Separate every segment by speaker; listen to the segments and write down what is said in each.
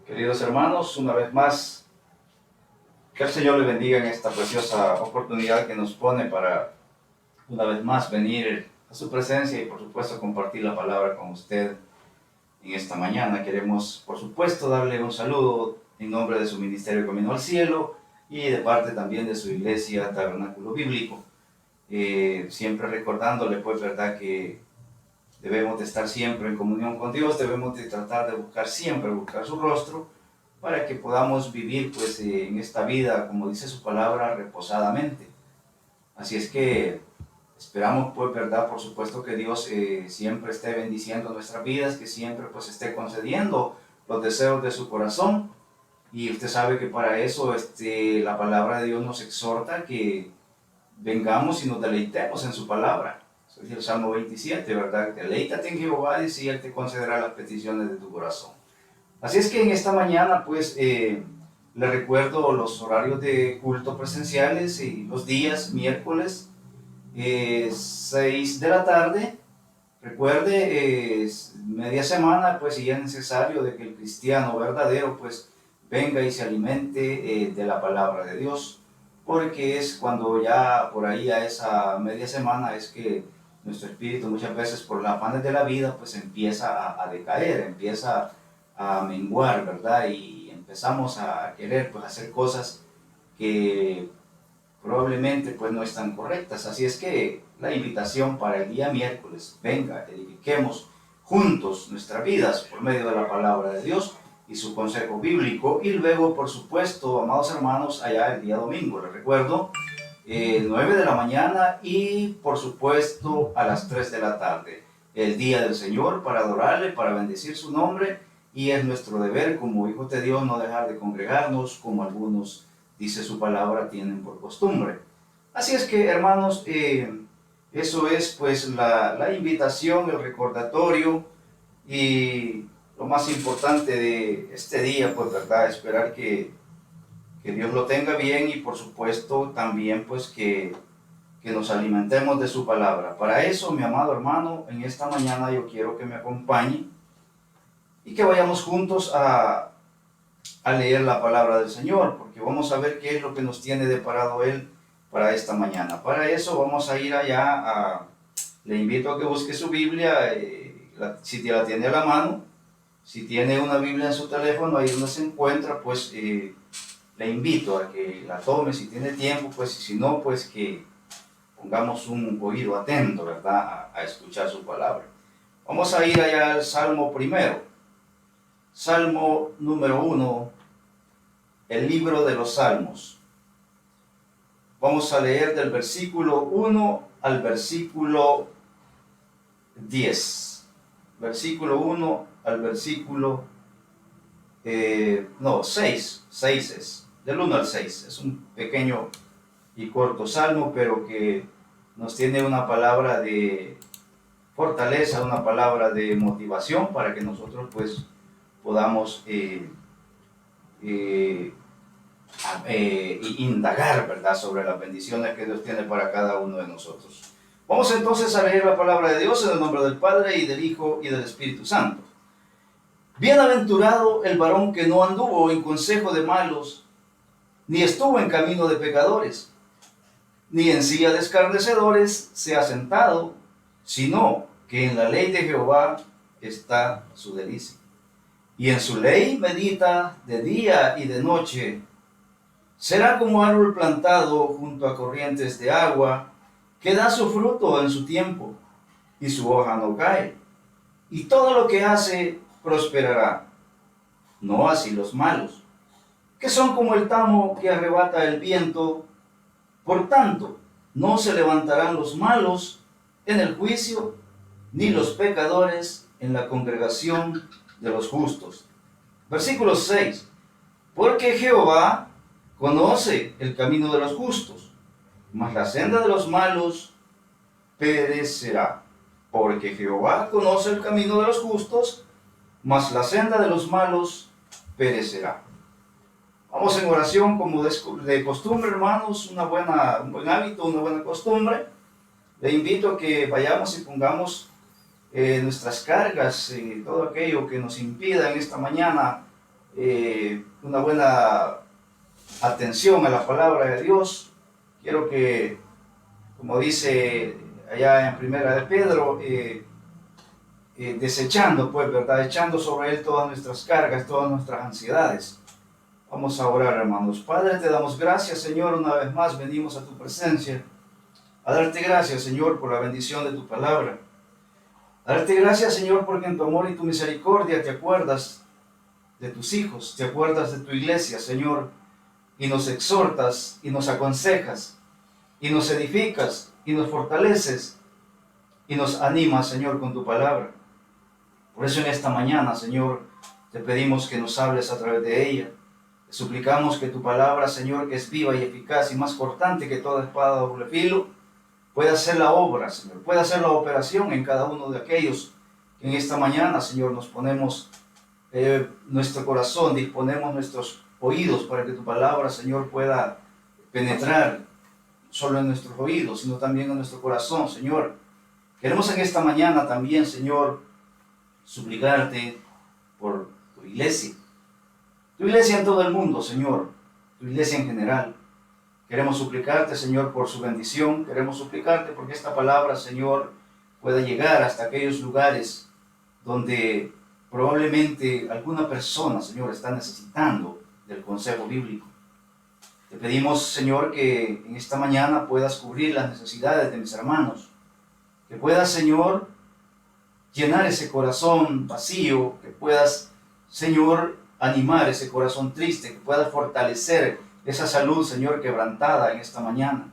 Speaker 1: Queridos hermanos, una vez más, que el Señor le bendiga en esta preciosa oportunidad que nos pone para una vez más venir a su presencia y por supuesto compartir la palabra con usted en esta mañana. Queremos por supuesto darle un saludo en nombre de su ministerio Camino al Cielo y de parte también de su iglesia Tabernáculo Bíblico. Siempre recordándole pues verdad que debemos de estar siempre en comunión con Dios, debemos de tratar de buscar su rostro, para que podamos vivir pues en esta vida, como dice su palabra, reposadamente. Así es que esperamos pues verdad, por supuesto que Dios siempre esté bendiciendo nuestras vidas, que siempre pues esté concediendo los deseos de su corazón. Y usted sabe que para eso la palabra de Dios nos exhorta que vengamos y nos deleitemos en su palabra. Eso dice el Salmo 27, ¿verdad? Deleítate en Jehová y Él te concederá las peticiones de tu corazón. Así es que en esta mañana, pues, le recuerdo los horarios de culto presenciales y los días miércoles, 6 de la tarde. Recuerde, media semana, pues, si es necesario de que el cristiano verdadero, pues, venga y se alimente de la palabra de Dios, porque es cuando ya por ahí a esa media semana es que nuestro espíritu muchas veces por los afanes de la vida, pues, empieza a decaer, empieza a menguar, ¿verdad? Y empezamos a querer pues hacer cosas que probablemente pues no están correctas. Así es que la invitación para el día miércoles, venga, edifiquemos juntos nuestras vidas por medio de la palabra de Dios y su consejo bíblico. Y luego, por supuesto, amados hermanos, allá el día domingo, les recuerdo, 9 de la mañana y por supuesto a las 3 de la tarde, el día del Señor, para adorarle, para bendecir su nombre. Y es nuestro deber como hijos de Dios no dejar de congregarnos como algunos, dice su palabra, tienen por costumbre. Así es que, hermanos, eso es pues la invitación, el recordatorio y lo más importante de este día, pues verdad, esperar que Dios lo tenga bien y por supuesto también pues que nos alimentemos de su palabra. Para eso, mi amado hermano, en esta mañana yo quiero que me acompañe y que vayamos juntos a leer la palabra del Señor, porque vamos a ver qué es lo que nos tiene deparado Él para esta mañana. Para eso vamos a ir allá, le invito a que busque su Biblia, si la tiene a la mano, si tiene una Biblia en su teléfono, ahí donde se encuentra, pues le invito a que la tome si tiene tiempo, pues y si no, pues que pongamos un oído atento, ¿verdad?, a escuchar su palabra. Vamos a ir allá al Salmo primero. Salmo número 1, el libro de los Salmos. Vamos a leer del versículo 1 al versículo 10. Versículo 1 al versículo 6. 6 es. Del 1 al 6. Es un pequeño y corto salmo, pero que nos tiene una palabra de fortaleza, una palabra de motivación para que nosotros pues podamos indagar, ¿verdad?, sobre las bendiciones que Dios tiene para cada uno de nosotros. Vamos entonces a leer la palabra de Dios en el nombre del Padre y del Hijo y del Espíritu Santo. Bienaventurado el varón que no anduvo en consejo de malos, ni estuvo en camino de pecadores, ni en silla de escarnecedores se ha sentado, sino que en la ley de Jehová está su delicia. Y en su ley medita de día y de noche. Será como árbol plantado junto a corrientes de agua, que da su fruto en su tiempo, y su hoja no cae. Y todo lo que hace prosperará. No así los malos, que son como el tamo que arrebata el viento. Por tanto, no se levantarán los malos en el juicio, ni los pecadores en la congregación de los justos. Versículo 6. Porque Jehová conoce el camino de los justos, mas la senda de los malos perecerá. Porque Jehová conoce el camino de los justos, mas la senda de los malos perecerá. Vamos en oración como de costumbre, hermanos, un buen hábito, una buena costumbre. Le invito a que vayamos y pongamos nuestras cargas, todo aquello que nos impida en esta mañana una buena atención a la palabra de Dios. Quiero que, como dice allá en Primera de Pedro, desechando, pues, ¿verdad? Echando sobre Él todas nuestras cargas, todas nuestras ansiedades. Vamos a orar, hermanos. Padre, te damos gracias, Señor, una vez más venimos a tu presencia, a darte gracias, Señor, por la bendición de tu palabra. A darte gracias, Señor, porque en tu amor y tu misericordia te acuerdas de tus hijos, te acuerdas de tu iglesia, Señor, y nos exhortas y nos aconsejas y nos edificas y nos fortaleces y nos animas, Señor, con tu palabra. Por eso en esta mañana, Señor, te pedimos que nos hables a través de ella. Te suplicamos que tu palabra, Señor, que es viva y eficaz y más cortante que toda espada de doble filo, pueda hacer la obra, Señor, pueda hacer la operación en cada uno de aquellos que en esta mañana, Señor, nos ponemos nuestro corazón, disponemos nuestros oídos para que tu palabra, Señor, pueda penetrar solo en nuestros oídos, sino también en nuestro corazón, Señor. Queremos en esta mañana también, Señor, suplicarte por tu iglesia en todo el mundo, Señor, tu iglesia en general. Queremos suplicarte, Señor, por su bendición, queremos suplicarte porque esta palabra, Señor, pueda llegar hasta aquellos lugares donde probablemente alguna persona, Señor, está necesitando del consejo bíblico. Te pedimos, Señor, que en esta mañana puedas cubrir las necesidades de mis hermanos, que puedas, Señor, llenar ese corazón vacío, que puedas, Señor, animar ese corazón triste, que puedas fortalecer esa salud, Señor, quebrantada en esta mañana,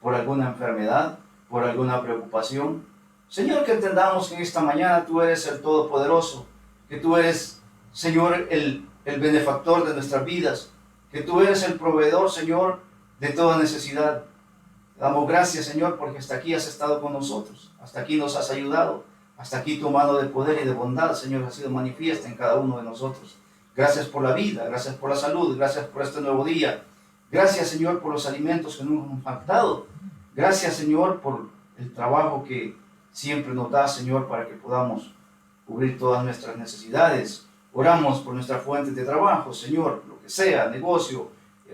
Speaker 1: por alguna enfermedad, por alguna preocupación. Señor, que entendamos que en esta mañana tú eres el Todopoderoso, que tú eres, Señor, el benefactor de nuestras vidas, que tú eres el proveedor, Señor, de toda necesidad. Damos gracias, Señor, porque hasta aquí has estado con nosotros, hasta aquí nos has ayudado, hasta aquí tu mano de poder y de bondad, Señor, ha sido manifiesta en cada uno de nosotros. Gracias por la vida, gracias por la salud, gracias por este nuevo día. Gracias, Señor, por los alimentos que nos han faltado. Gracias, Señor, por el trabajo que siempre nos da, Señor, para que podamos cubrir todas nuestras necesidades. Oramos por nuestra fuente de trabajo, Señor, lo que sea, negocio,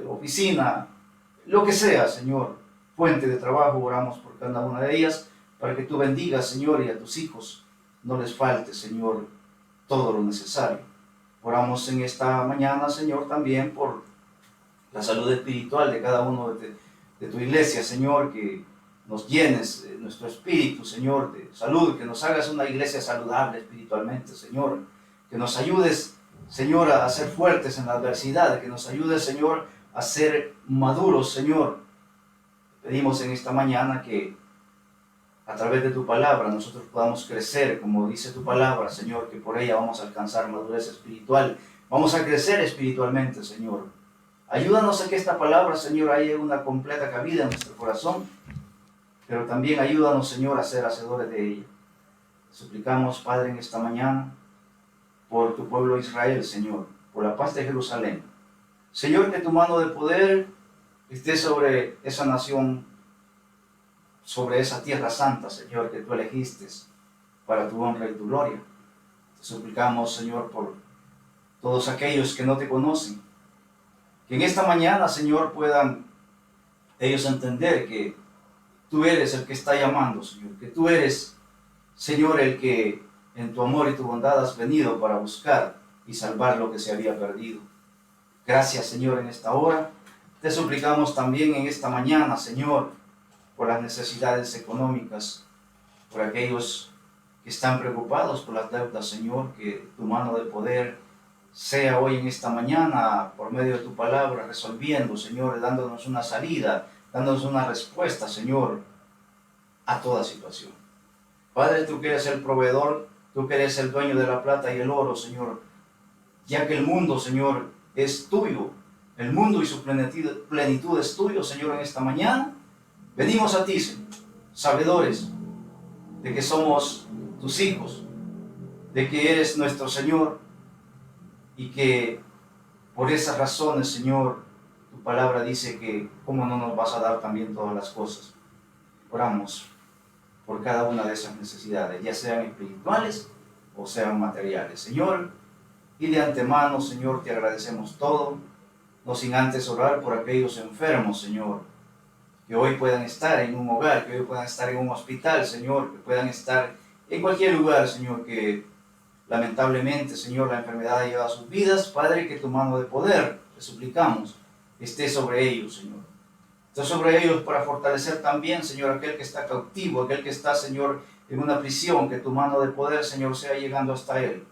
Speaker 1: oficina, lo que sea, Señor, fuente de trabajo, oramos por cada una de ellas, para que tú bendigas, Señor, y a tus hijos no les falte, Señor, todo lo necesario. Oramos en esta mañana, Señor, también por la salud espiritual de cada uno de tu iglesia, Señor, que nos llenes nuestro espíritu, Señor, de salud, que nos hagas una iglesia saludable espiritualmente, Señor, que nos ayudes, Señor, a ser fuertes en la adversidad, que nos ayudes, Señor, a ser maduros, Señor. Pedimos en esta mañana que a través de tu palabra nosotros podamos crecer, como dice tu palabra, Señor, que por ella vamos a alcanzar madurez espiritual, vamos a crecer espiritualmente, Señor. Ayúdanos a que esta palabra, Señor, haya una completa cabida en nuestro corazón, pero también ayúdanos, Señor, a ser hacedores de ella. Suplicamos, Padre, en esta mañana, por tu pueblo Israel, Señor, por la paz de Jerusalén. Señor, que tu mano de poder esté sobre esa nación, sobre esa tierra santa, Señor, que tú elegiste para tu honra y tu gloria. Te suplicamos, Señor, por todos aquellos que no te conocen, que en esta mañana, Señor, puedan ellos entender que tú eres el que está llamando, Señor, que tú eres, Señor, el que en tu amor y tu bondad has venido para buscar y salvar lo que se había perdido. Gracias, Señor, en esta hora. Te suplicamos también en esta mañana, Señor, por las necesidades económicas, por aquellos que están preocupados por las deudas, Señor, que tu mano de poder sea hoy en esta mañana, por medio de tu palabra, resolviendo, Señor, dándonos una salida, dándonos una respuesta, Señor, a toda situación. Padre, tú que eres el proveedor, tú que eres el dueño de la plata y el oro, Señor, ya que el mundo, Señor, es tuyo, el mundo y su plenitud es tuyo, Señor, en esta mañana, venimos a ti, Señor, sabedores de que somos tus hijos, de que eres nuestro Señor y que por esas razones, Señor, tu palabra dice que cómo no nos vas a dar también todas las cosas. Oramos por cada una de esas necesidades, ya sean espirituales o sean materiales. Señor, Y de antemano, Señor, te agradecemos todo, no sin antes orar por aquellos enfermos, Señor, que hoy puedan estar en un hogar, que hoy puedan estar en un hospital, Señor, que puedan estar en cualquier lugar, Señor, que lamentablemente, Señor, la enfermedad ha llevado a sus vidas. Padre, que tu mano de poder, te suplicamos, esté sobre ellos, Señor. Esté sobre ellos para fortalecer también, Señor, aquel que está cautivo, aquel que está, Señor, en una prisión, que tu mano de poder, Señor, sea llegando hasta él,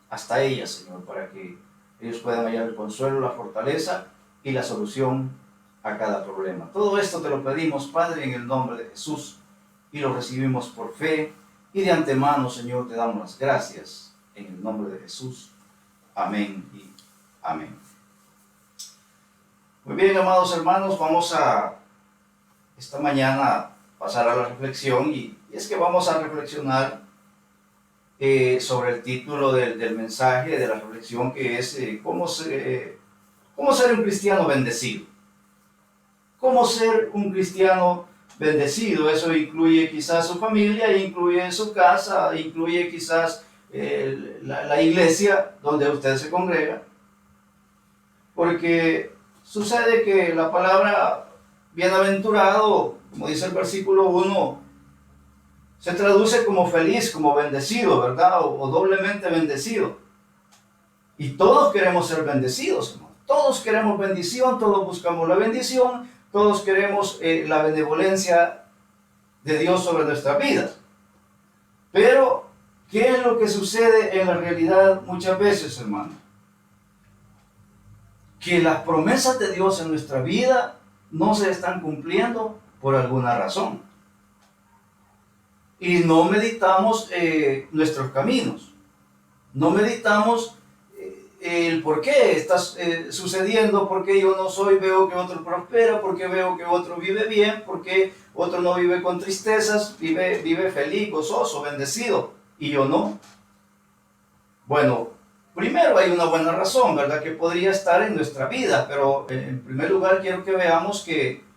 Speaker 1: hasta ella, Señor, para que ellos puedan hallar el consuelo, la fortaleza y la solución a cada problema. Todo esto te lo pedimos, Padre, en el nombre de Jesús, y lo recibimos por fe, y de antemano, Señor, te damos las gracias, en el nombre de Jesús. Amén y amén. Muy bien, amados hermanos, vamos a esta mañana pasar a la reflexión, y es que vamos a reflexionar sobre el título del mensaje, de la reflexión, que es cómo ser un cristiano bendecido. ¿Cómo ser un cristiano bendecido? Eso incluye quizás su familia, incluye su casa, incluye quizás la iglesia donde usted se congrega. Porque sucede que la palabra bienaventurado, como dice el versículo 1, se traduce como feliz, como bendecido, ¿verdad? O doblemente bendecido. Y todos queremos ser bendecidos, hermano. Todos queremos bendición, todos buscamos la bendición, todos queremos la benevolencia de Dios sobre nuestras vidas. Pero, ¿qué es lo que sucede en la realidad muchas veces, hermano? Que las promesas de Dios en nuestra vida no se están cumpliendo por alguna razón. Y no meditamos nuestros caminos. No meditamos el por qué está sucediendo, por qué yo no soy, veo que otro prospera, por qué veo que otro vive bien, por qué otro no vive con tristezas, vive feliz, gozoso, bendecido, y yo no. Bueno, primero hay una buena razón, ¿verdad?, que podría estar en nuestra vida, pero en primer lugar quiero que veamos que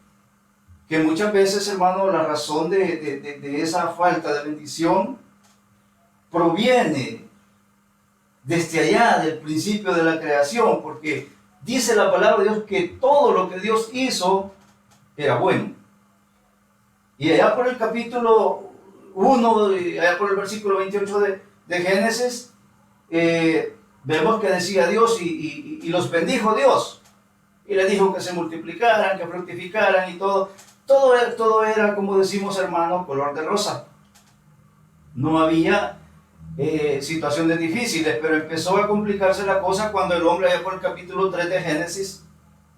Speaker 1: muchas veces, hermano, la razón de esa falta de bendición proviene desde allá, del principio de la creación, porque dice la palabra de Dios que todo lo que Dios hizo era bueno. Y allá por el capítulo 1, allá por el versículo 28 de Génesis, vemos que decía Dios y los bendijo Dios. Y le dijo que se multiplicaran, que fructificaran y todo. Todo era, como decimos, hermano, color de rosa. No había situaciones difíciles, pero empezó a complicarse la cosa cuando el hombre, allá por el capítulo 3 de Génesis,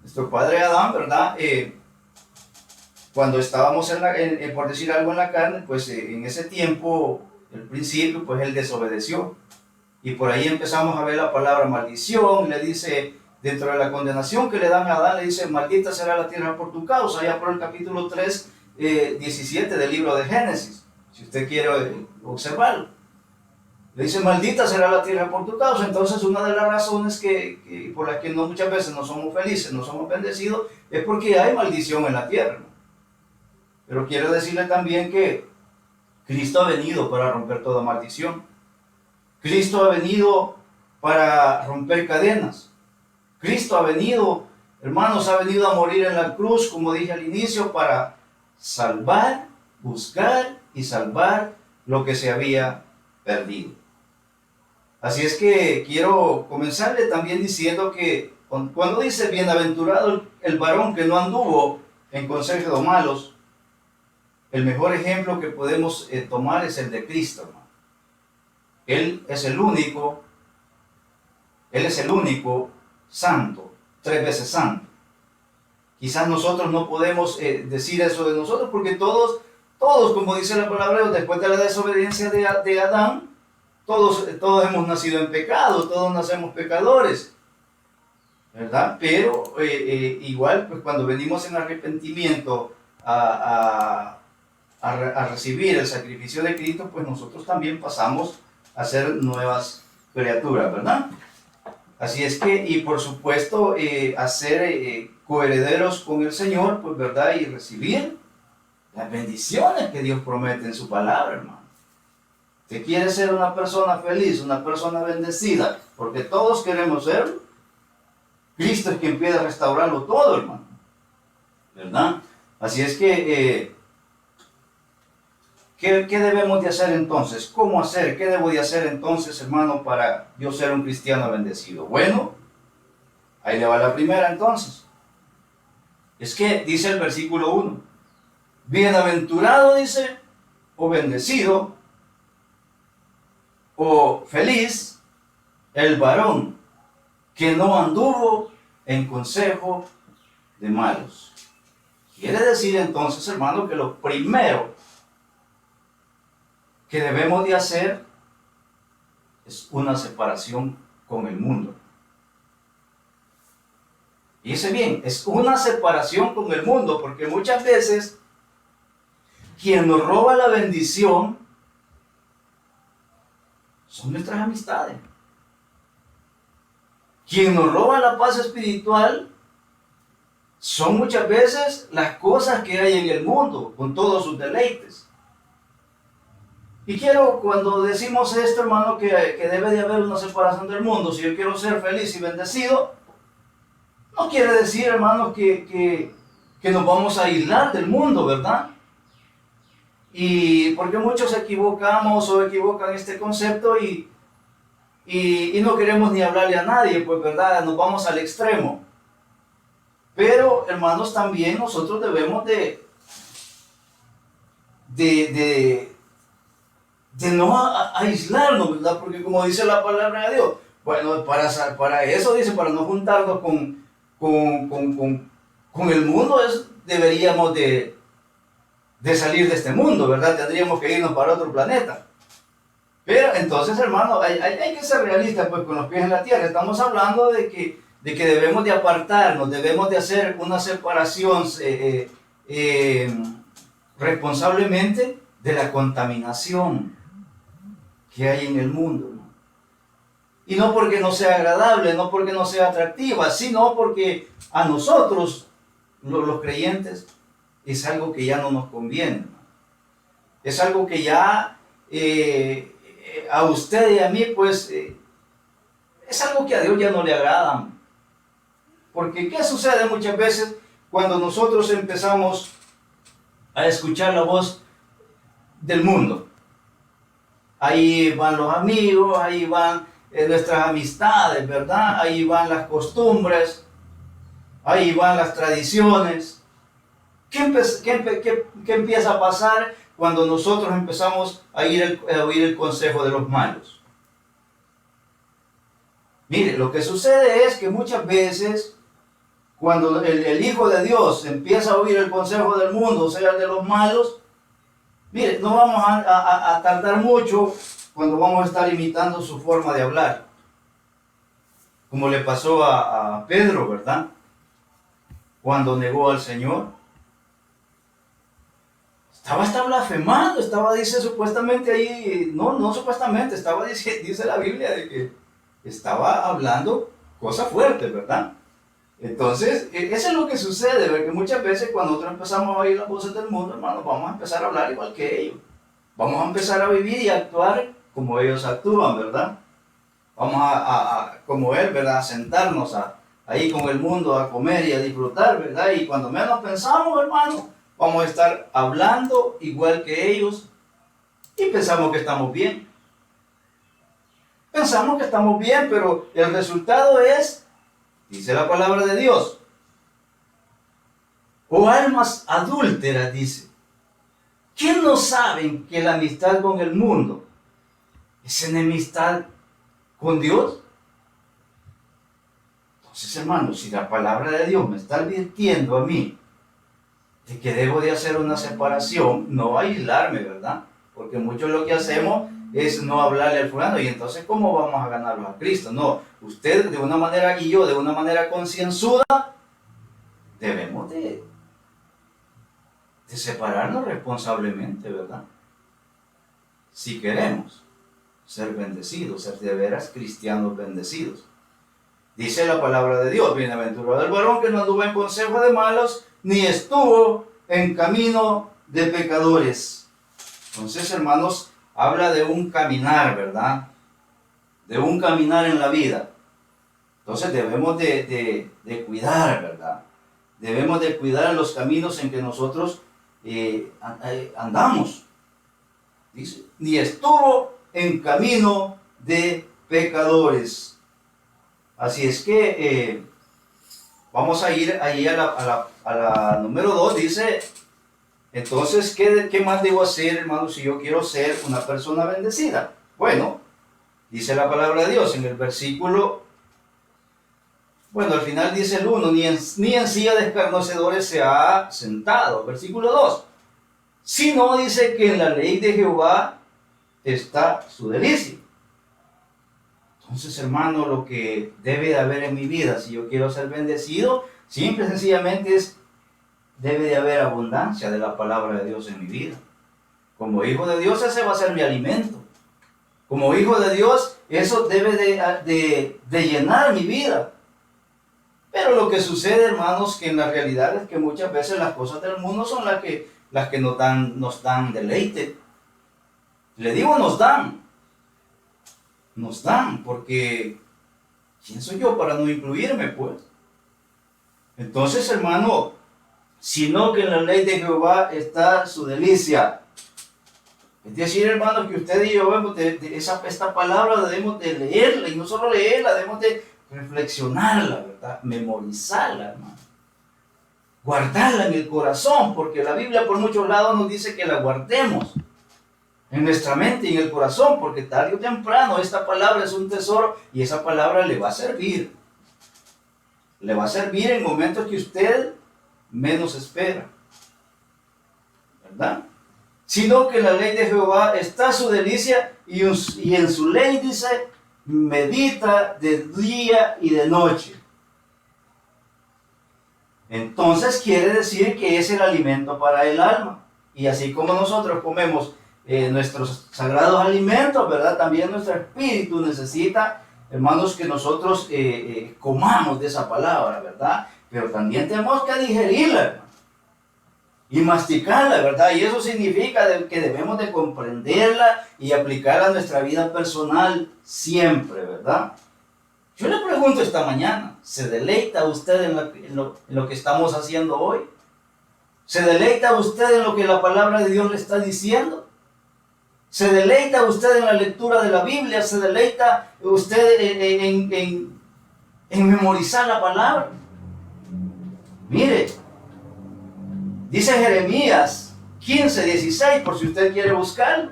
Speaker 1: nuestro padre Adán, ¿verdad? Cuando estábamos, por decir algo, en la carne, pues en ese tiempo, el principio, pues él desobedeció. Y por ahí empezamos a ver la palabra maldición. Le dice, dentro de la condenación que le dan a Adán, le dice, maldita será la tierra por tu causa, allá por el capítulo 3, 17 del libro de Génesis, si usted quiere observarlo. Le dice, maldita será la tierra por tu causa. Entonces, una de las razones por las que muchas veces no somos felices, no somos bendecidos, es porque hay maldición en la tierra. Pero quiero decirle también que Cristo ha venido para romper toda maldición. Cristo ha venido para romper cadenas. Cristo ha venido, hermanos, ha venido a morir en la cruz, como dije al inicio, para salvar, buscar y salvar lo que se había perdido. Así es que quiero comenzarle también diciendo que cuando dice bienaventurado el varón que no anduvo en consejos malos, el mejor ejemplo que podemos tomar es el de Cristo, hermano. Él es el único santo, 3 veces santo. Quizás nosotros no podemos decir eso de nosotros, porque todos, como dice la palabra, después de la desobediencia de Adán, todos hemos nacido en pecado, todos nacemos pecadores, ¿verdad? Pero igual, pues cuando venimos en arrepentimiento a recibir el sacrificio de Cristo, pues nosotros también pasamos a ser nuevas criaturas, ¿verdad? Así es que, y por supuesto, a ser coherederos con el Señor, pues, ¿verdad? Y recibir las bendiciones que Dios promete en su palabra, hermano. ¿Usted quiere ser una persona feliz, una persona bendecida? porque todos queremos serlo. Cristo es quien puede restaurarlo todo, hermano, ¿verdad? Así es que, ¿qué debemos de hacer entonces? ¿Cómo hacer? ¿Qué debo de hacer entonces, hermano, para yo ser un cristiano bendecido? Bueno, ahí le va la primera entonces. Es que dice el versículo 1, bienaventurado, dice, o bendecido, o feliz, el varón que no anduvo en consejo de malos. Quiere decir entonces, hermano, que lo primero que debemos de hacer es una separación con el mundo. Fíjese bien, es una separación con el mundo, porque muchas veces quien nos roba la bendición son nuestras amistades. Quien nos roba la paz espiritual son muchas veces las cosas que hay en el mundo, con todos sus deleites. Y quiero, cuando decimos esto, hermano, que debe de haber una separación del mundo, si yo quiero ser feliz y bendecido, no quiere decir, hermano, que nos vamos a aislar del mundo, ¿verdad? Y porque muchos equivocamos o equivocan este concepto y no queremos ni hablarle a nadie, pues, ¿verdad? Nos vamos al extremo. Pero, hermanos, también nosotros debemos de no aislarnos, ¿verdad? Porque como dice la palabra de Dios, bueno, para eso dice, para no juntarnos con el mundo, deberíamos de salir de este mundo, ¿verdad? Tendríamos que irnos para otro planeta. Pero entonces, hermano, hay que ser realistas, pues, con los pies en la tierra. Estamos hablando de que debemos de apartarnos, debemos de hacer una separación responsablemente de la contaminación que hay en el mundo, ¿no? Y no porque no sea agradable, no porque no sea atractiva, sino porque a nosotros, los creyentes, es algo que ya no nos conviene, ¿no? Es algo que ya a usted y a mí, pues, es algo que a Dios ya no le agrada. Porque ¿qué sucede muchas veces cuando nosotros empezamos a escuchar la voz del mundo? Ahí van los amigos, ahí van nuestras amistades, ¿verdad? Ahí van las costumbres, ahí van las tradiciones. ¿Qué empieza a pasar cuando nosotros empezamos a oír el consejo de los malos? Mire, lo que sucede es que muchas veces cuando el Hijo de Dios empieza a oír el consejo del mundo, o sea, el de los malos, mire, no vamos a tardar mucho cuando vamos a estar imitando su forma de hablar. Como le pasó a Pedro, ¿verdad? Cuando negó al Señor. Estaba hasta blasfemando, dice supuestamente ahí, no supuestamente, dice la Biblia de que estaba hablando cosas fuertes, ¿verdad? Entonces, eso es lo que sucede, porque muchas veces cuando nosotros empezamos a oír las voces del mundo, hermano, vamos a empezar a hablar igual que ellos. Vamos a empezar a vivir y a actuar como ellos actúan, ¿verdad? Vamos como él, ¿verdad? A sentarnos ahí con el mundo, a comer y a disfrutar, ¿verdad? Y cuando menos pensamos, hermano, vamos a estar hablando igual que ellos y pensamos que estamos bien. Pensamos que estamos bien, pero el resultado es, dice la palabra de Dios, o almas adúlteras, dice. ¿Quién no saben que la amistad con el mundo es enemistad con Dios? Entonces, hermanos, si la palabra de Dios me está advirtiendo a mí de que debo de hacer una separación, no aislarme, ¿verdad? Porque mucho lo que hacemos es no hablarle al fulano, y entonces ¿cómo vamos a ganarlos a Cristo? No, usted de una manera y yo de una manera concienzuda debemos de separarnos responsablemente, ¿verdad? Si queremos ser bendecidos, ser de veras cristianos bendecidos. Dice la palabra de Dios, bienaventurado el varón que no anduvo en consejo de malos, ni estuvo en camino de pecadores. Entonces, hermanos, habla de un caminar, ¿verdad? de un caminar en la vida. Entonces debemos de cuidar, ¿verdad? Debemos de cuidar los caminos en que nosotros andamos. Dice, ni estuvo en camino de pecadores. Así es que vamos a ir ahí a la número 2. Dice, entonces, ¿qué más debo hacer, hermanos, si yo quiero ser una persona bendecida? Bueno, dice la palabra de Dios en el versículo, bueno, al final dice el 1, ni en silla de escarnecedores se ha sentado. Versículo 2, sino dice que en la ley de Jehová está su delicia. Entonces, hermano, lo que debe de haber en mi vida, si yo quiero ser bendecido, simple y sencillamente debe de haber abundancia de la palabra de Dios en mi vida. Como hijo de Dios, ese va a ser mi alimento. Como hijo de Dios, eso debe de llenar mi vida. Pero lo que sucede, hermanos, que en la realidad es que muchas veces las cosas del mundo son las que nos dan deleite. Le digo nos dan, porque ¿quién soy yo para no incluirme, pues? Entonces, hermano, sino que en la ley de Jehová está su delicia. Es decir, hermano, que usted y yo debemos esta palabra debemos de leerla, y no solo leerla, debemos de reflexionarla, ¿verdad? Memorizarla, hermano. Guardarla en el corazón, porque la Biblia por muchos lados nos dice que la guardemos en nuestra mente y en el corazón, porque tarde o temprano esta palabra es un tesoro y esa palabra le va a servir. Le va a servir en momentos que usted menos espera, ¿verdad? Sino que en la ley de Jehová está su delicia y en su ley dice, medita de día y de noche. Entonces quiere decir que es el alimento para el alma. Y así como nosotros comemos nuestros sagrados alimentos, ¿verdad? También nuestro espíritu necesita, hermanos, que nosotros comamos de esa palabra, ¿verdad? Pero también tenemos que digerirla, hermano, y masticarla, ¿verdad? Y eso significa que debemos de comprenderla y aplicarla a nuestra vida personal siempre, ¿verdad? Yo le pregunto esta mañana, ¿se deleita usted en lo que estamos haciendo hoy? ¿Se deleita usted en lo que la palabra de Dios le está diciendo? ¿Se deleita usted en la lectura de la Biblia? ¿Se deleita usted en memorizar la palabra? Mire, dice Jeremías 15:16, por si usted quiere buscarlo.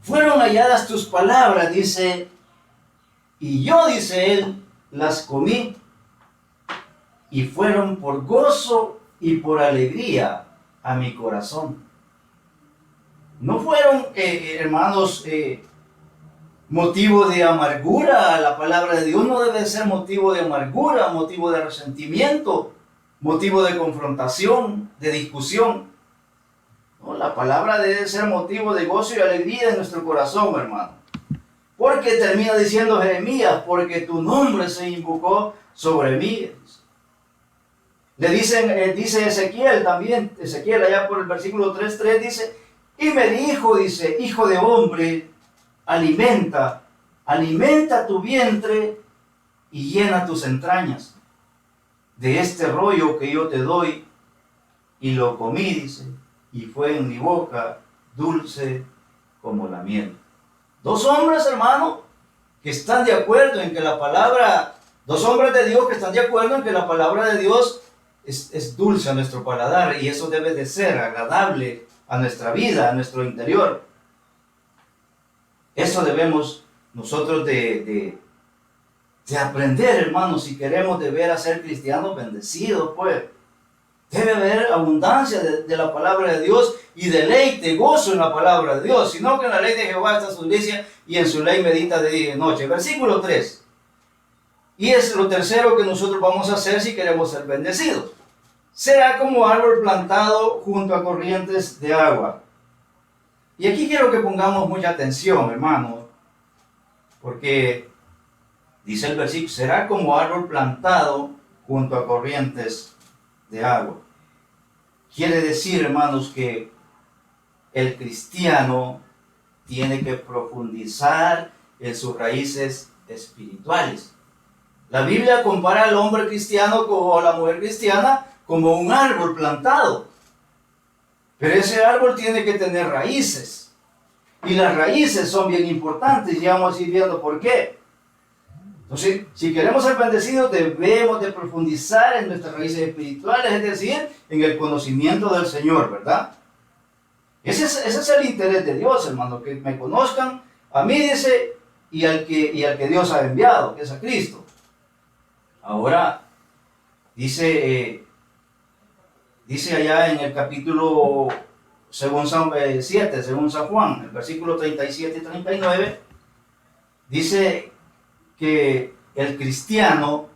Speaker 1: Fueron halladas tus palabras, dice, y yo, dice él, las comí, y fueron por gozo y por alegría a mi corazón. No fueron, hermanos, motivo de amargura. La palabra de Dios no debe ser motivo de amargura, motivo de resentimiento, motivo de confrontación, de discusión. No, la palabra debe ser motivo de gozo y alegría en nuestro corazón, hermano. Porque termina diciendo Jeremías, porque tu nombre se invocó sobre mí. Dice Ezequiel también, Ezequiel allá por el versículo 3:3 dice, y me dijo, dice, hijo de hombre, alimenta tu vientre y llena tus entrañas de este rollo que yo te doy. Y lo comí, dice, y fue en mi boca dulce como la miel. Dos hombres, hermano, que están de acuerdo en que la palabra, dos hombres de Dios que están de acuerdo en que la palabra de Dios es dulce a nuestro paladar, y eso debe de ser agradable a nuestra vida, a nuestro interior. Eso debemos nosotros de aprender, hermanos, si queremos de ver a ser cristianos bendecidos, pues. Debe haber abundancia de la palabra de Dios y deleite, gozo en la palabra de Dios, sino que en la ley de Jehová está su delicia y en su ley medita de día y de noche. Versículo 3. Y es lo tercero que nosotros vamos a hacer si queremos ser bendecidos. Será como árbol plantado junto a corrientes de agua. Y aquí quiero que pongamos mucha atención, hermanos, porque dice el versículo, será como árbol plantado junto a corrientes de agua. Quiere decir, hermanos, que el cristiano tiene que profundizar en sus raíces espirituales. La Biblia compara al hombre cristiano o a la mujer cristiana como un árbol plantado. Pero ese árbol tiene que tener raíces. Y las raíces son bien importantes, ya vamos a ir viendo por qué. Entonces, si queremos ser bendecidos, debemos de profundizar en nuestras raíces espirituales, es decir, en el conocimiento del Señor, ¿verdad? Ese es el interés de Dios, hermano, que me conozcan a mí, dice, y al que Dios ha enviado, que es a Cristo. Ahora, dice allá en el capítulo según 7, según San Juan, el versículo 37 y 39, dice que el cristiano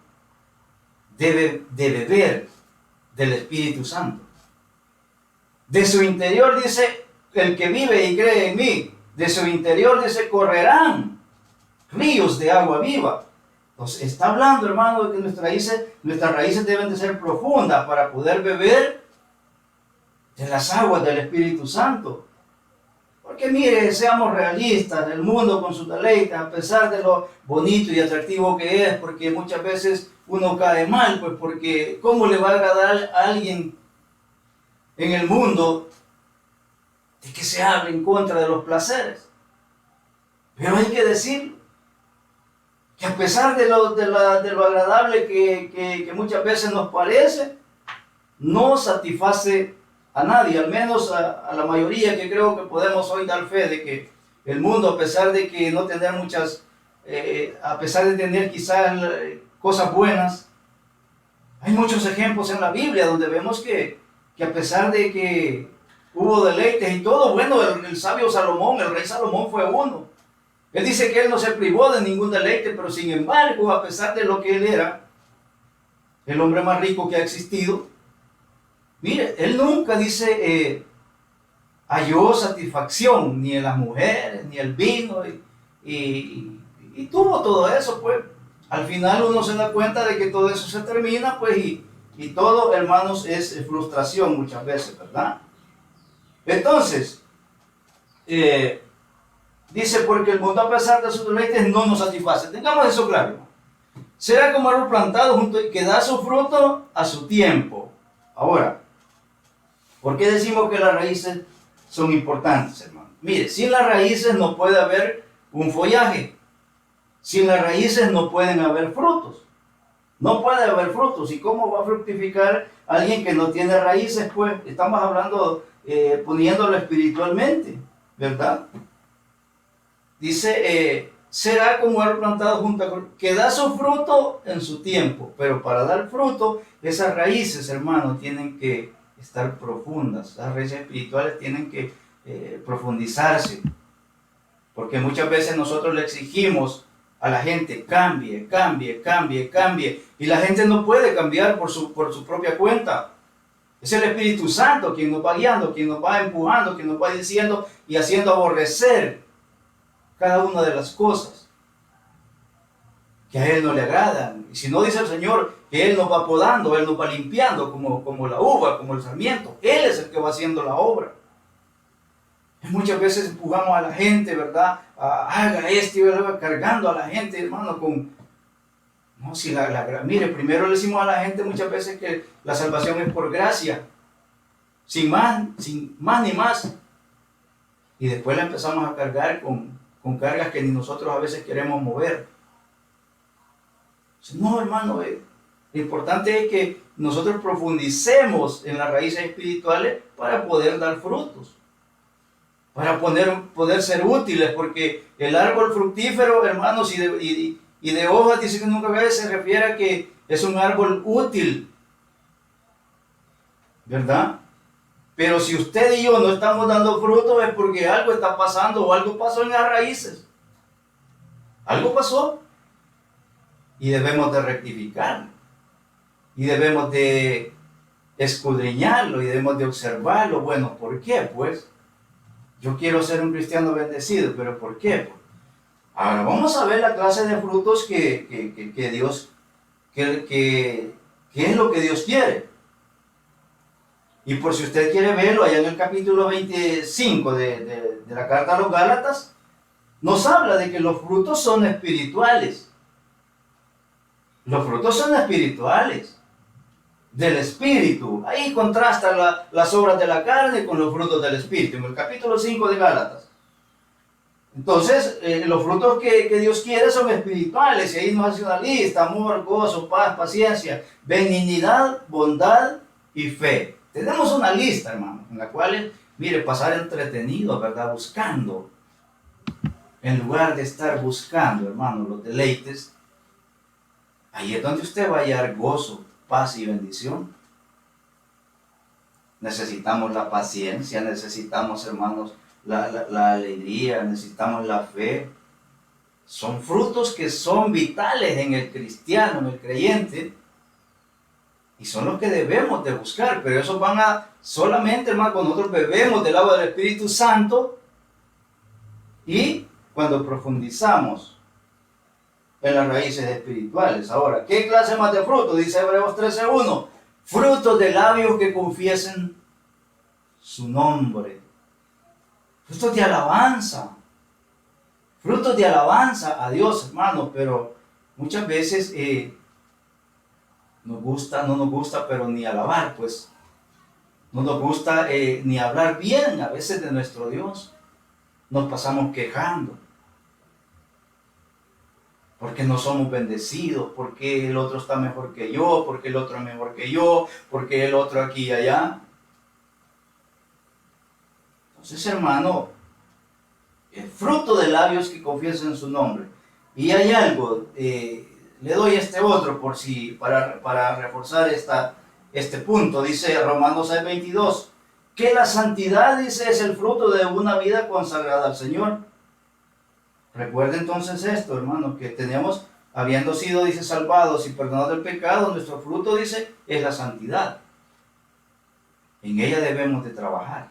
Speaker 1: debe de beber del Espíritu Santo. De su interior, dice, el que vive y cree en mí, de su interior, dice, correrán ríos de agua viva. Entonces, está hablando, hermano, de que nuestras raíces deben de ser profundas para poder beber de las aguas del Espíritu Santo. Porque mire, seamos realistas, el mundo con sus deleites, a pesar de lo bonito y atractivo que es, porque muchas veces uno cae mal, pues porque ¿cómo le va a agradar a alguien en el mundo de que se hable en contra de los placeres? Pero hay que decir que a pesar de lo agradable que muchas veces nos parece, no satisface a nadie, al menos a la mayoría, que creo que podemos hoy dar fe de que el mundo, a pesar de que no tener a pesar de tener quizás cosas buenas, hay muchos ejemplos en la Biblia donde vemos que a pesar de que hubo deleites y todo, bueno, el sabio Salomón, el rey Salomón fue uno. Él dice que él no se privó de ningún deleite, pero sin embargo, a pesar de lo que él era, el hombre más rico que ha existido, mire, él nunca dice halló satisfacción ni en las mujeres, ni el vino, y tuvo todo eso, pues. Al final uno se da cuenta de que todo eso se termina, pues, y todo, hermanos, es frustración muchas veces, ¿verdad? Entonces, dice, porque el mundo a pesar de sus deleites no nos satisface. Tengamos eso claro. Será como árbol plantado junto y que da su fruto a su tiempo. Ahora, ¿por qué decimos que las raíces son importantes, hermano? Mire, sin las raíces no puede haber un follaje. Sin las raíces no pueden haber frutos. No puede haber frutos. ¿Y cómo va a fructificar alguien que no tiene raíces? Pues estamos hablando, poniéndolo espiritualmente, ¿verdad? Dice, será como árbol plantado junto a que da su fruto en su tiempo. Pero para dar fruto, esas raíces, hermano, tienen que estar profundas. Las raíces espirituales tienen que profundizarse. Porque muchas veces nosotros le exigimos a la gente, cambie, cambie, cambie, cambie. Y la gente no puede cambiar por su propia cuenta. Es el Espíritu Santo quien nos va guiando, quien nos va empujando, quien nos va diciendo y haciendo aborrecer cada una de las cosas que a Él no le agradan. Y si no, dice el Señor que Él nos va podando, Él nos va limpiando como la uva, como el sarmiento. Él es el que va haciendo la obra. Y muchas veces empujamos a la gente, ¿verdad? Haga esto y va cargando a la gente, hermano, No, si mire, primero le decimos a la gente muchas veces que la salvación es por gracia, sin más ni más. Y después la empezamos a cargar con cargas que ni nosotros a veces queremos mover. No, hermano, lo importante es que nosotros profundicemos en las raíces espirituales para poder dar frutos, para poder ser útiles, porque el árbol fructífero, hermanos, y de hojas, dice que nunca ve, se refiere a que es un árbol útil, ¿verdad? Pero si usted y yo no estamos dando frutos es porque algo está pasando o algo pasó en las raíces. Algo pasó y debemos de rectificarlo. Y debemos de escudriñarlo y debemos de observarlo. Bueno, ¿por qué? Pues yo quiero ser un cristiano bendecido, pero ¿por qué? Ahora vamos a ver la clase de frutos que Dios, que es lo que Dios quiere. Y por si usted quiere verlo, allá en el capítulo 25 de la carta a los Gálatas, nos habla de que los frutos son espirituales. Los frutos son espirituales, del Espíritu. Ahí contrasta las obras de la carne con los frutos del Espíritu, en el capítulo 5 de Gálatas. Entonces, los frutos que Dios quiere son espirituales, y ahí nos hace una lista: amor, gozo, paz, paciencia, benignidad, bondad y fe. Tenemos una lista, hermano, en la cual, mire, pasar entretenido, ¿verdad? Buscando, en lugar de estar buscando, hermano, los deleites, ahí es donde usted va a hallar gozo, paz y bendición. Necesitamos la paciencia, necesitamos, hermanos, la alegría, necesitamos la fe. Son frutos que son vitales en el cristiano, en el creyente, y son los que debemos de buscar. Pero esos van a solamente, hermano, cuando nosotros bebemos del agua del Espíritu Santo y cuando profundizamos en las raíces espirituales. Ahora, ¿qué clase más de fruto? Dice Hebreos 13:1: frutos de labios que confiesen su nombre. Frutos de alabanza. Frutos de alabanza a Dios, hermano. Pero muchas veces no nos gusta, pero ni alabar, pues. No nos gusta ni hablar bien a veces de nuestro Dios. Nos pasamos quejando. Porque no somos bendecidos, porque el otro está mejor que yo, porque el otro es mejor que yo, porque el otro aquí y allá. Entonces, hermano, el fruto de labios que confiesen su nombre. Y hay algo, le doy este otro por si, para reforzar este punto. Dice Romanos 6:22, que la santidad, dice, es el fruto de una vida consagrada al Señor. Recuerde entonces esto, hermano, que tenemos, habiendo sido, dice, salvados y perdonados del pecado, nuestro fruto, dice, es la santidad. En ella debemos de trabajar.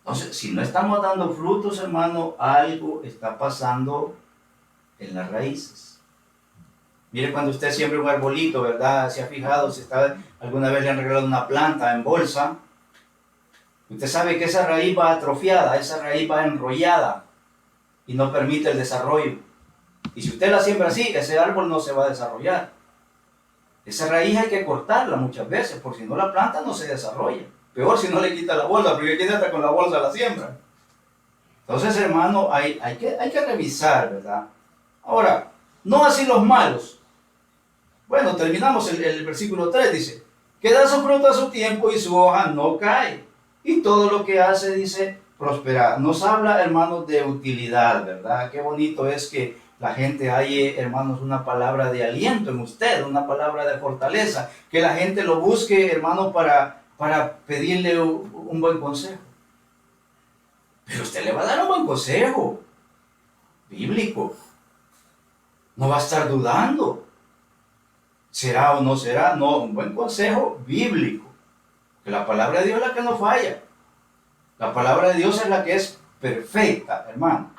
Speaker 1: Entonces, si no estamos dando frutos, hermano, algo está pasando en las raíces. Mire, cuando usted siembra un arbolito, ¿verdad? ¿Se ha fijado si alguna vez le han regalado una planta en bolsa? Usted sabe que esa raíz va atrofiada, esa raíz va enrollada y no permite el desarrollo. Y si usted la siembra así, ese árbol no se va a desarrollar. Esa raíz hay que cortarla muchas veces, porque si no la planta no se desarrolla. Peor si no le quita la bolsa, porque quien hasta con la bolsa la siembra. Entonces, hermano, hay que revisar, ¿verdad? Ahora, no así los malos. Bueno, terminamos el versículo 3, dice, que da su fruto a su tiempo y su hoja no cae. Y todo lo que hace, dice, prospera. Nos habla, hermanos, de utilidad, ¿verdad? Qué bonito es que la gente halle, hermanos, una palabra de aliento en usted, una palabra de fortaleza, que la gente lo busque, hermanos, para pedirle un buen consejo. Pero usted le va a dar un buen consejo bíblico. No va a estar dudando. ¿Será o no será? No, un buen consejo bíblico. Que la palabra de Dios es la que no falla. La palabra de Dios es la que es perfecta, hermano.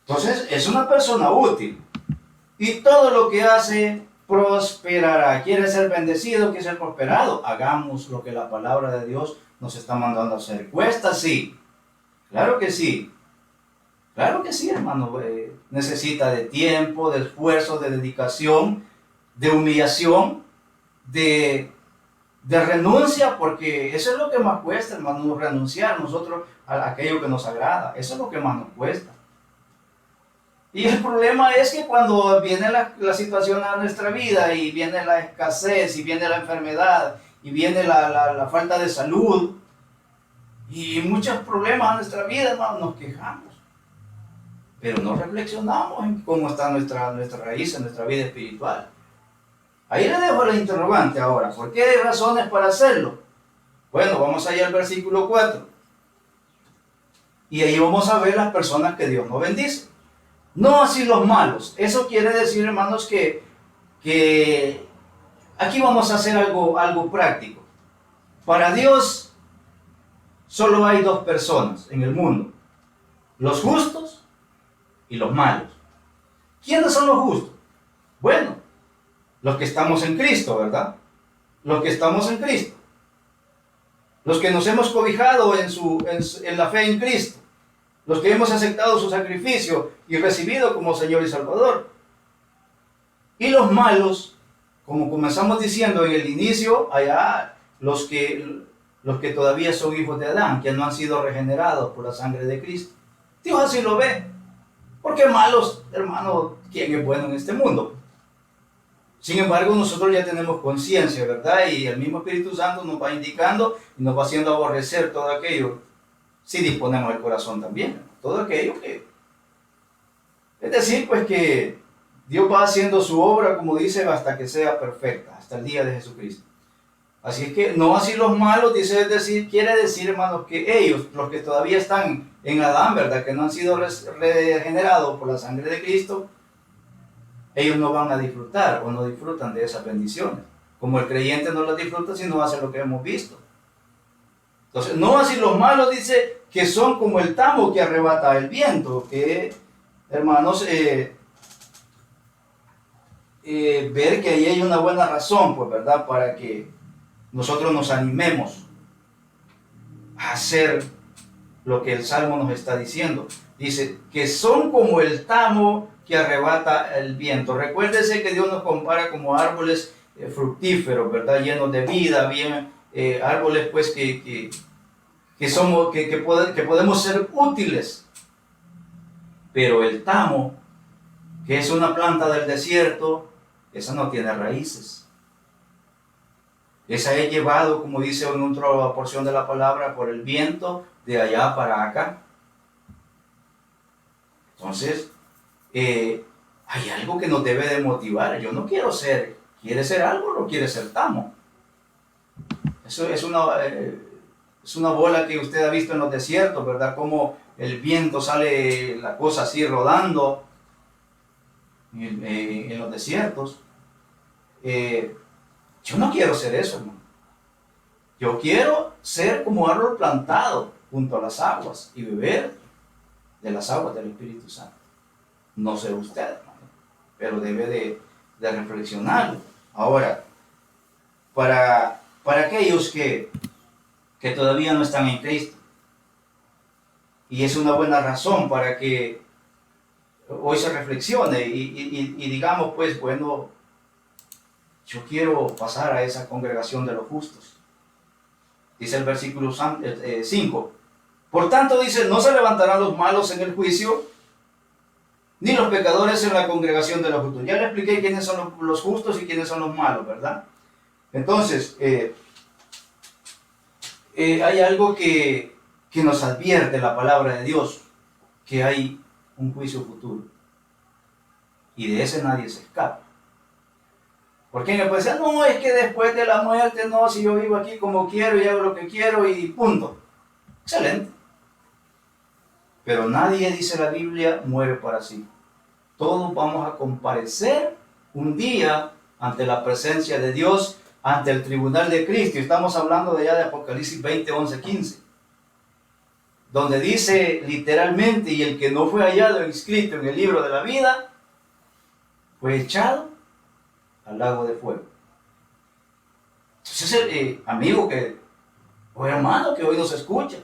Speaker 1: Entonces, es una persona útil. Y todo lo que hace prosperará. ¿Quiere ser bendecido? ¿Quiere ser prosperado? Hagamos lo que la palabra de Dios nos está mandando a hacer. ¿Cuesta? Sí. Claro que sí. Claro que sí, hermano. Necesita de tiempo, de esfuerzo, de dedicación, de humillación, de renuncia, porque eso es lo que más cuesta, hermano, renunciar nosotros a aquello que nos agrada. Eso es lo que más nos cuesta. Y el problema es que cuando viene la situación a nuestra vida y viene la escasez y viene la enfermedad y viene la falta de salud y muchos problemas a nuestra vida, hermano, nos quejamos. Pero no reflexionamos en cómo está nuestra raíz en nuestra vida espiritual. Ahí le dejo la interrogante ahora. ¿Por qué hay razones para hacerlo? Bueno, vamos allá al versículo 4. Y ahí vamos a ver las personas que Dios nos bendice. No así los malos. Eso quiere decir, hermanos, que aquí vamos a hacer algo práctico. Para Dios solo hay dos personas en el mundo. Los justos y los malos. ¿Quiénes son los justos? Bueno, los que estamos en Cristo, ¿verdad? Los que estamos en Cristo. Los que nos hemos cobijado en la fe en Cristo. los que hemos aceptado su sacrificio y recibido como Señor y Salvador. Y los malos, como comenzamos diciendo en el inicio, allá los que todavía son hijos de Adán, que no han sido regenerados por la sangre de Cristo. Dios así lo ve. Porque malos, hermano, ¿quién es bueno en este mundo? Sin embargo, nosotros ya tenemos conciencia, ¿verdad? Y el mismo Espíritu Santo nos va indicando y nos va haciendo aborrecer todo aquello, si disponemos el corazón también. Todo aquello que... Es decir, pues que Dios va haciendo su obra, como dice, hasta que sea perfecta, hasta el día de Jesucristo. Así es que no así los malos, dice, es decir, quiere decir, hermanos, que ellos, los que todavía están en Adán, ¿verdad? Que no han sido regenerados por la sangre de Cristo, ellos no van a disfrutar o no disfrutan de esas bendiciones. Como el creyente no las disfruta si no hace lo que hemos visto. Entonces, no así los malos, dice, que son como el tamo que arrebata el viento, que, hermanos, ver que ahí hay una buena razón, pues, ¿verdad? Para que nosotros nos animemos a hacer lo que el Salmo nos está diciendo. Dice que son como el tamo que arrebata el viento. Recuérdese que Dios nos compara como árboles fructíferos, ¿verdad? Llenos de vida, bien, árboles pues que podemos ser útiles. Pero el tamo, que es una planta del desierto, esa no tiene raíces. Esa es llevado, como dice en otra porción de la palabra, por el viento de allá para acá. Entonces, hay algo que nos debe de motivar. Yo no quiero ser, ¿quiere ser algo o no quiere ser tamo? Eso es una bola que usted ha visto en los desiertos, ¿verdad? Como el viento sale la cosa así rodando en los desiertos. Yo no quiero ser eso, hermano. Yo quiero ser como árbol plantado junto a las aguas y beber de las aguas del Espíritu Santo. No sé usted, hermano, pero debe de reflexionar. Ahora, para aquellos que todavía no están en Cristo, y es una buena razón para que hoy se reflexione y digamos, pues, bueno, yo quiero pasar a esa congregación de los justos. Dice el versículo 5. Por tanto, dice, no se levantarán los malos en el juicio, ni los pecadores en la congregación de los justos. Ya le expliqué quiénes son los justos y quiénes son los malos, ¿verdad? Entonces, hay algo que nos advierte la palabra de Dios, que hay un juicio futuro. Y de ese nadie se escapa. Porque me puede decir, no, es que después de la muerte, no, si yo vivo aquí como quiero y hago lo que quiero y punto. Excelente. Pero nadie, dice la Biblia, muere para sí. Todos vamos a comparecer un día ante la presencia de Dios, ante el tribunal de Cristo. Estamos hablando de allá de Apocalipsis 20, 11, 15. Donde dice literalmente, y el que no fue hallado inscrito en el libro de la vida, fue echado al lago de fuego. Entonces, amigo o hermano que hoy nos escucha,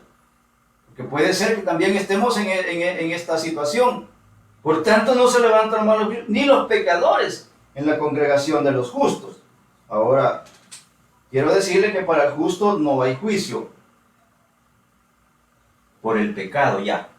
Speaker 1: porque puede ser que también estemos en esta situación. Por tanto, no se levantan malos ni los pecadores en la congregación de los justos. Ahora, quiero decirle que para el justo no hay juicio por el pecado ya.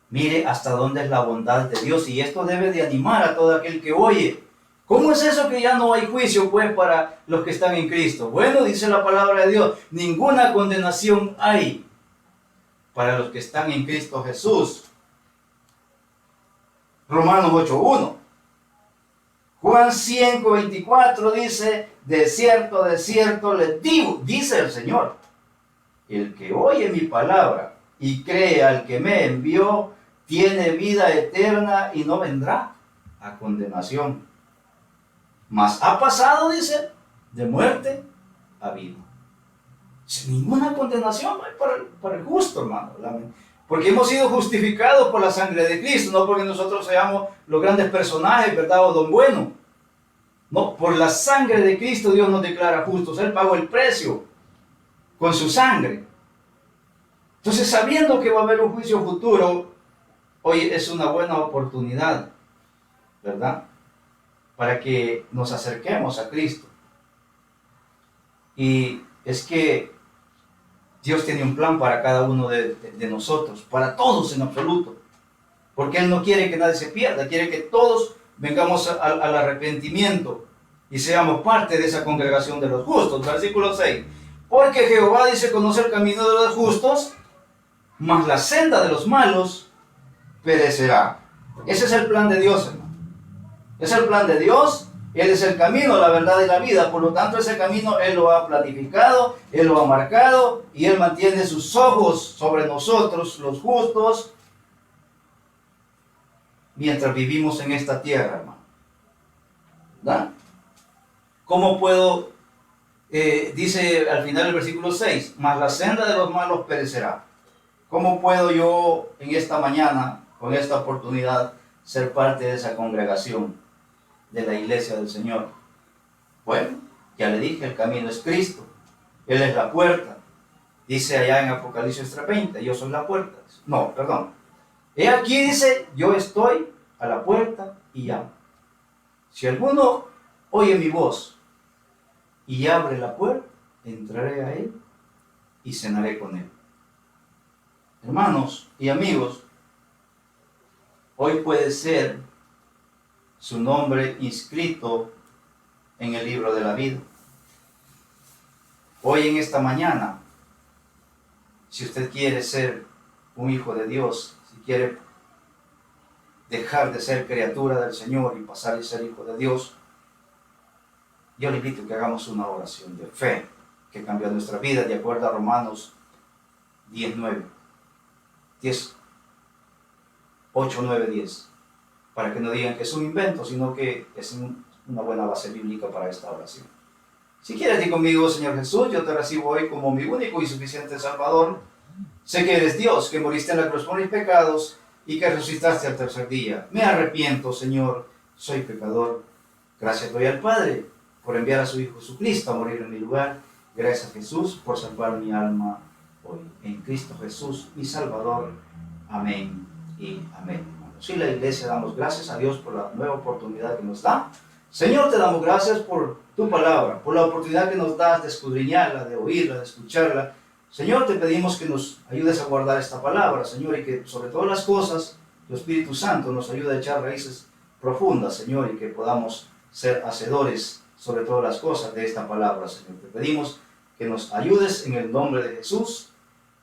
Speaker 1: Mire hasta dónde es la bondad de Dios, y esto debe de animar a todo aquel que oye. ¿Cómo es eso que ya no hay juicio, pues, para los que están en Cristo? Bueno, dice la palabra de Dios, ninguna condenación hay para los que están en Cristo Jesús. Romanos 8:1. Juan 5:24 dice, de cierto les digo, dice el Señor, el que oye mi palabra y cree al que me envió, tiene vida eterna y no vendrá a condenación, mas ha pasado, dice, de muerte a vida. Sin ninguna condenación para el justo, hermano. Porque hemos sido justificados por la sangre de Cristo, no porque nosotros seamos los grandes personajes, ¿verdad? O don bueno. No, por la sangre de Cristo Dios nos declara justos. Él pagó el precio con su sangre. Entonces, sabiendo que va a haber un juicio futuro, hoy es una buena oportunidad, ¿verdad?, para que nos acerquemos a Cristo. Y es que Dios tiene un plan para cada uno de nosotros, para todos en absoluto, porque Él no quiere que nadie se pierda, quiere que todos vengamos al arrepentimiento y seamos parte de esa congregación de los justos. Versículo 6. Porque Jehová dice conocer el camino de los justos, mas la senda de los malos perecerá. Ese es el plan de Dios, hermano. Es el plan de Dios. Él es el camino, la verdad y la vida. Por lo tanto, ese camino Él lo ha planificado, Él lo ha marcado, y Él mantiene sus ojos sobre nosotros, los justos, mientras vivimos en esta tierra, hermano. ¿Verdad? ¿Cómo puedo? Dice al final del versículo 6, mas la senda de los malos perecerá. ¿Cómo puedo yo en esta mañana, con esta oportunidad, ser parte de esa congregación de la iglesia del Señor? Bueno, ya le dije, el camino es Cristo. Él es la puerta. Dice allá en Apocalipsis 3:20, yo soy la puerta. No, perdón. He aquí dice, yo estoy a la puerta y llamo. Si alguno oye mi voz y abre la puerta, entraré a él y cenaré con él. Hermanos y amigos, hoy puede ser su nombre inscrito en el libro de la vida. Hoy en esta mañana, si usted quiere ser un hijo de Dios, si quiere dejar de ser criatura del Señor y pasar a ser hijo de Dios, yo le invito a que hagamos una oración de fe que cambia nuestra vida, de acuerdo a Romanos 8, 9, 10, para que no digan que es un invento, sino que es una buena base bíblica para esta oración. Si quieres, di conmigo: Señor Jesús, yo te recibo hoy como mi único y suficiente Salvador. Sé que eres Dios, que moriste en la cruz por mis pecados y que resucitaste al tercer día. Me arrepiento, Señor, soy pecador. Gracias doy al Padre por enviar a su Hijo Jesucristo a morir en mi lugar. Gracias a Jesús por salvar mi alma hoy. En Cristo Jesús, mi Salvador. Amén y amén. Sí, la iglesia, damos gracias a Dios por la nueva oportunidad que nos da. Señor, te damos gracias por tu palabra, por la oportunidad que nos das de escudriñarla, de oírla, de escucharla. Señor, te pedimos que nos ayudes a guardar esta palabra, Señor, y que sobre todas las cosas, tu Espíritu Santo nos ayude a echar raíces profundas, Señor, y que podamos ser hacedores sobre todas las cosas de esta palabra, Señor. Te pedimos que nos ayudes en el nombre de Jesús.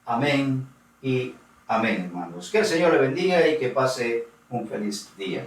Speaker 1: Amén y amén, hermanos. Que el Señor le bendiga y que pase un feliz día.